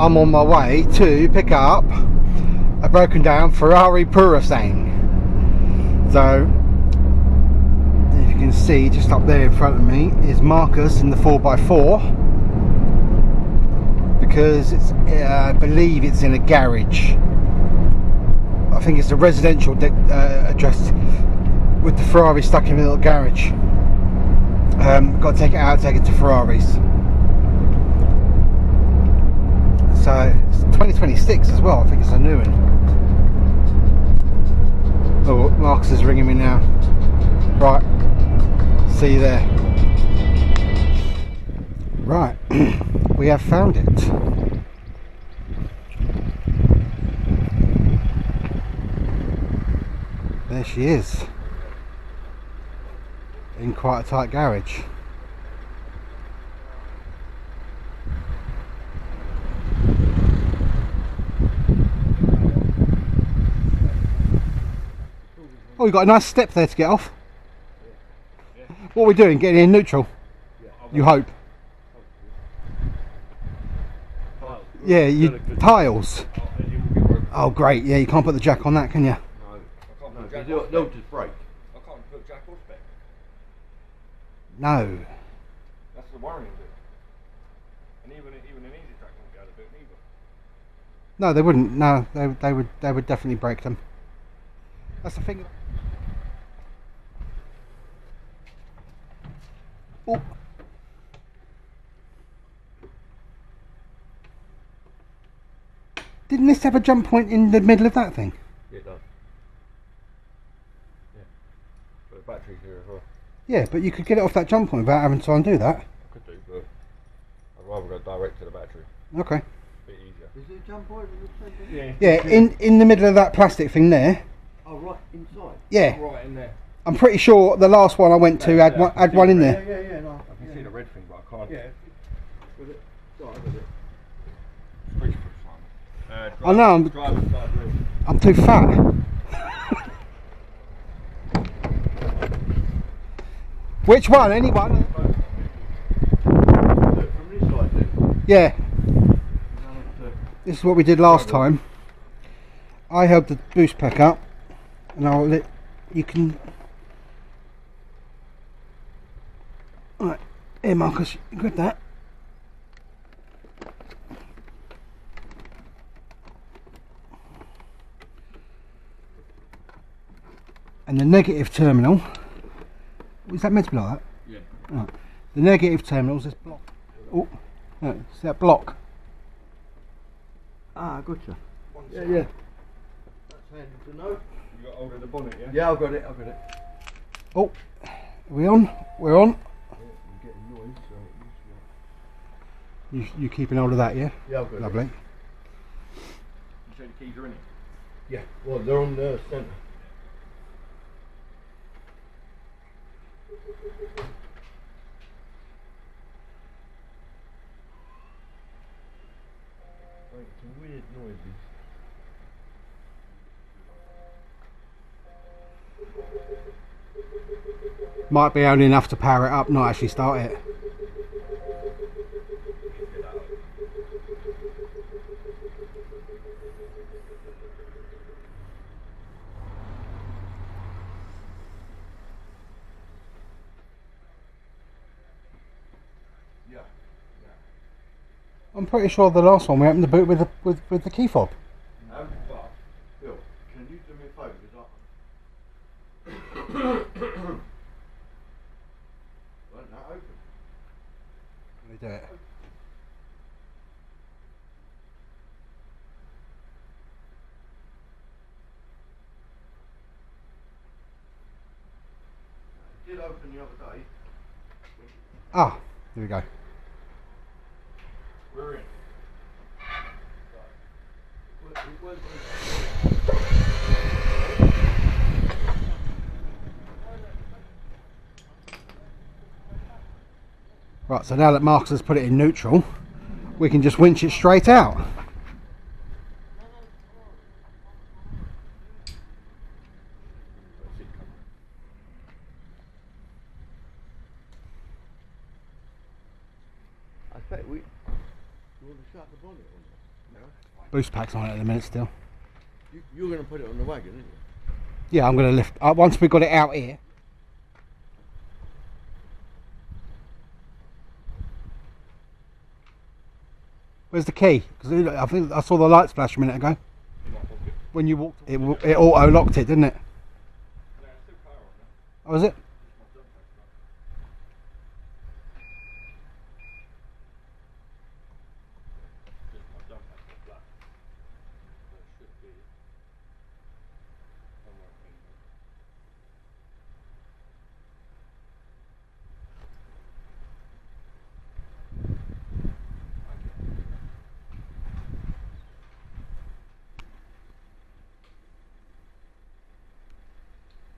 I'm on my way to pick up a broken down Ferrari Purosangue. So if you can see, just up there in front of me is Marcus in the 4x4, because it's I believe it's in a garage. I think it's a residential address with the Ferrari stuck in a little garage. Got to take it out, take it to Ferrari's. So it's 2026 as well. I think it's a new one. Oh, Marcus is ringing me now. Right, see you there. Right, we have found it. There she is, in quite a tight garage. Oh, you've got a nice step there to get off. What are we doing? Getting in neutral? You hope? Yeah, you tiles. Oh great, yeah, you can't put the jack on that, can you? No, I can't put jack on spec. They'll just break. I can't put jack on spec. No. That's the worrying bit. And even an easy track won't be able to do it neither. No, they wouldn't. No, they would definitely break them. That's the thing. Oh. Didn't this have a jump point in the middle of that thing? Yeah, it does. Yeah. But the battery's here as well. Yeah, but you could get it off that jump point without having to undo that. I could do, but I'd rather go direct to the battery. Okay. A bit easier. Is it a jump point? Yeah, in the middle of that plastic thing there. Oh, right inside? Yeah. Right in there. I'm pretty sure the last one I went to had one in there. Yeah, no. I can see the red thing, but I can't. Yeah. With it. Sorry, with it. Street foot, I know, I'm too fat. Which one? Anyone? From this side, then. Yeah. This is what we did last time. I held the boost pack up, and I'll let you can. Right, here, Marcus, you grab that. And the negative terminal, is that meant to be like that? Yeah. Right. The negative terminal is this block. Oh, no, it's that block. Ah, gotcha. Yeah. That's handy to know. You got hold of the bonnet, yeah? Yeah, I've got it. Oh, are we on? We're on. Yeah, I'm getting noise, so You keeping hold of that, yeah? yeah, I've got Lovely. it. You say the keys are in it? Yeah, well, they're on the centre. Some weird noises. Might be only enough to power it up, not actually start it. Yeah. I'm pretty sure the last one we opened the boot with the key fob. But, Bill, can you do me a favour? Won't that open? Let me do it. It did open the other day. Ah, here we go. We're in. Right, so now that Marcus has put it in neutral, we can just winch it straight out. I say, you want to shut the bonnet on? Boost pack's on it at the minute still. You're going to put it on the wagon, aren't you? Yeah, I'm going to lift. Once we've got it out here. Where's the key? Because I think I saw the lights flash a minute ago. When you walked, it auto locked it, didn't it? Oh, was it?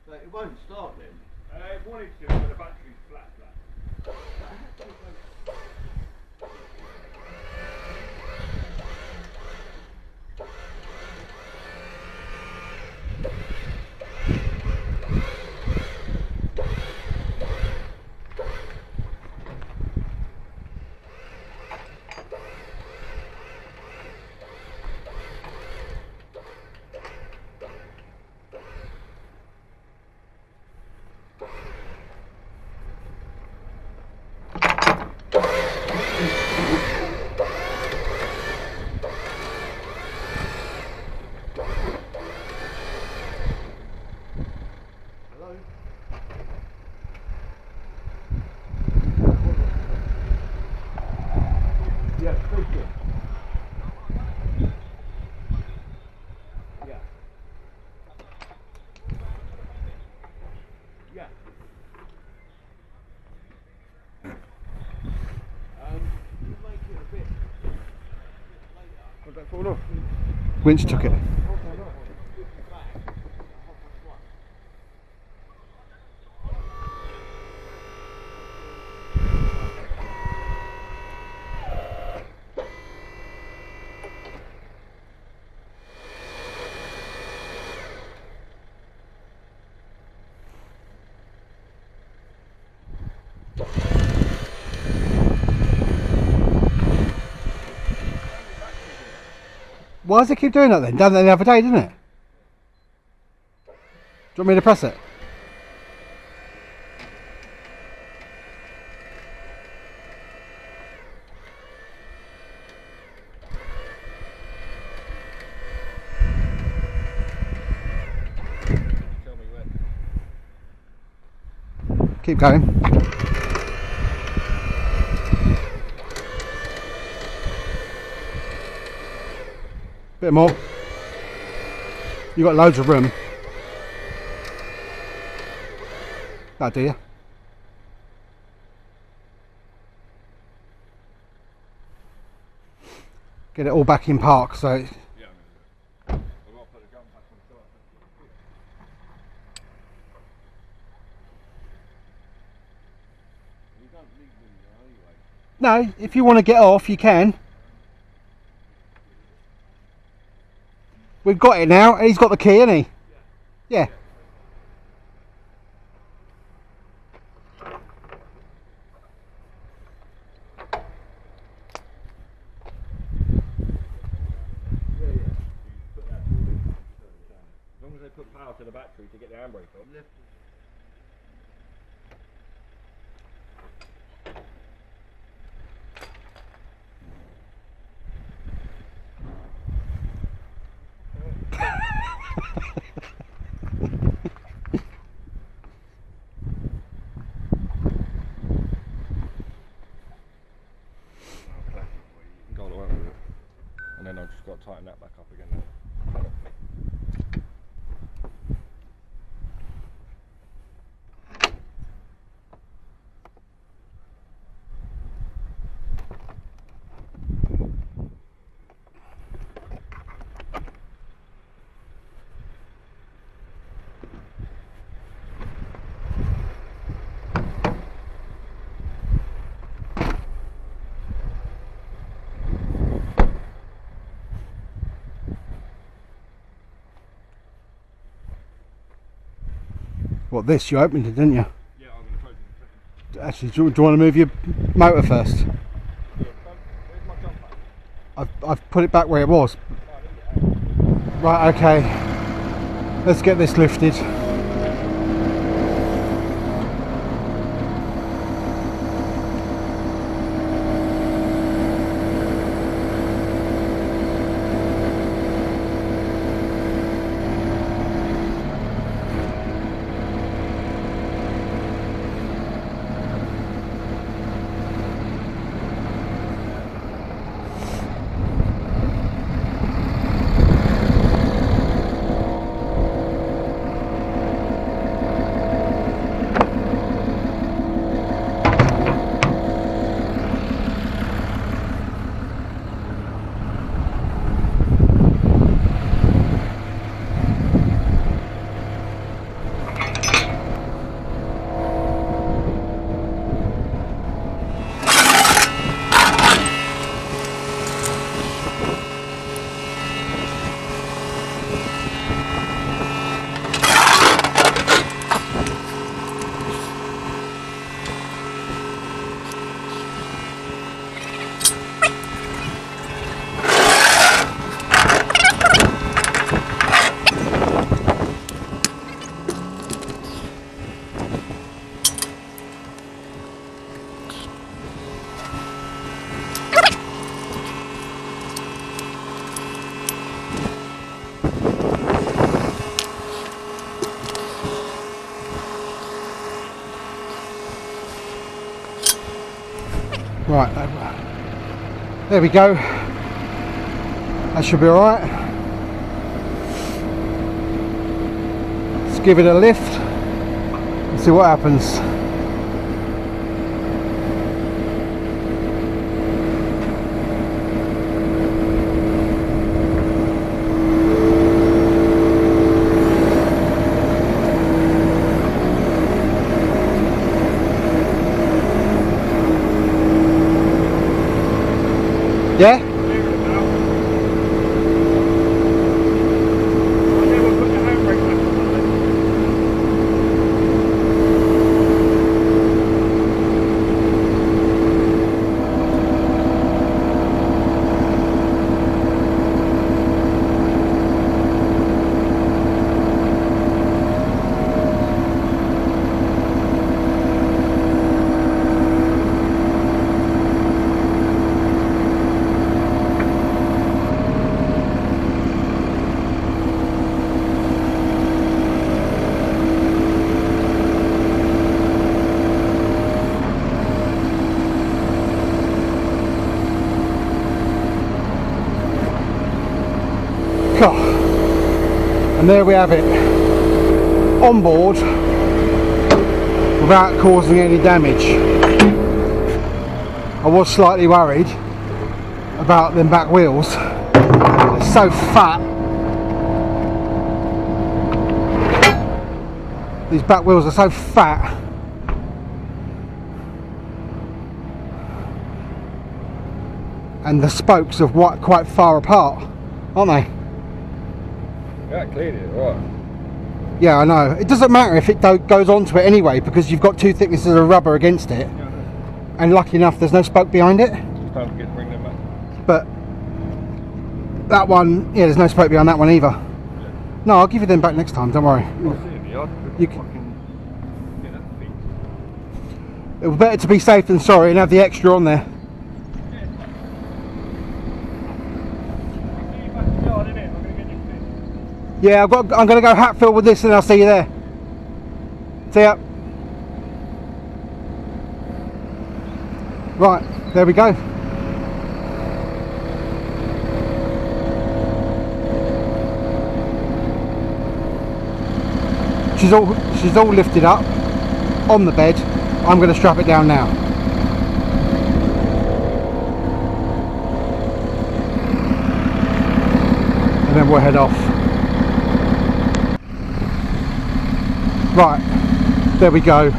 But it won't start then. It wanted to, but the battery's flat. Hello? Yeah, speaking. Yeah. Yeah. You make it a bit later. Would that fall off? Winch took it. Why does it keep doing that then? Done that the other day, didn't it? Do you want me to press it? Tell me when. Keep going. Bit more. You got loads of room. That do you? Get it all back in park so Yeah, I've got to put the gun back on the start. You don't need them there anyway. no, if you want to get off you can. We've got it now, and he's got the key, hasn't he? Yeah. As long as they put power to the battery to get the handbrake on. Go all the way with it. And then I've just got to tighten that back up again now. What, this? You opened it, didn't you? Yeah, I'm going to close it in a second. Actually, do you want to move your motor first? Yeah, where's my jump pack? I've put it back where it was. Right, okay. Let's get this lifted. Right, there we go. That should be alright. Let's give it a lift and see what happens. Yeah? And there we have it, on board without causing any damage. I was slightly worried about them back wheels. They're so fat. These back wheels are so fat. And the spokes are quite far apart, aren't they? Yeah, cleared it, right. Yeah, I know. It doesn't matter if it goes onto it anyway, because you've got two thicknesses of rubber against it. Yeah, And lucky enough, there's no spoke behind it. just don't forget to bring them back. But that one, yeah, there's no spoke behind that one either. Yeah. No, I'll give you them back next time, don't worry. I'll see in the yard. You Fucking get that fixed. It was better to be safe than sorry and have the extra on there. Yeah, I'm going to go Hatfield with this and I'll see you there. See ya. Right, there we go. She's all lifted up on the bed. I'm going to strap it down now. And then we'll head off. Right, there we go.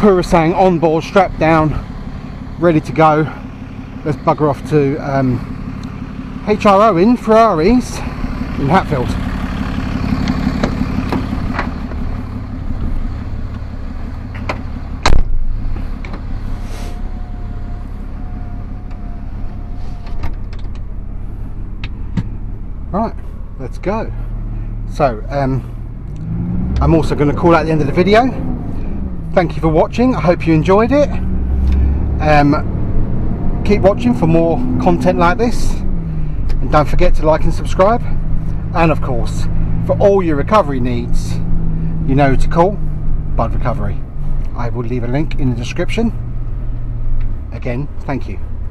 Purosangue on board, strapped down, ready to go. Let's bugger off to HRO in Ferraris in Hatfield. Right, let's go. So I'm also going to call out the end of the video. Thank you for watching. I hope you enjoyed it. Keep watching for more content like this, and don't forget to like and subscribe. And of course, for all your recovery needs, you know who to call. Bud Recovery. I will leave a link in the description. Again, thank you.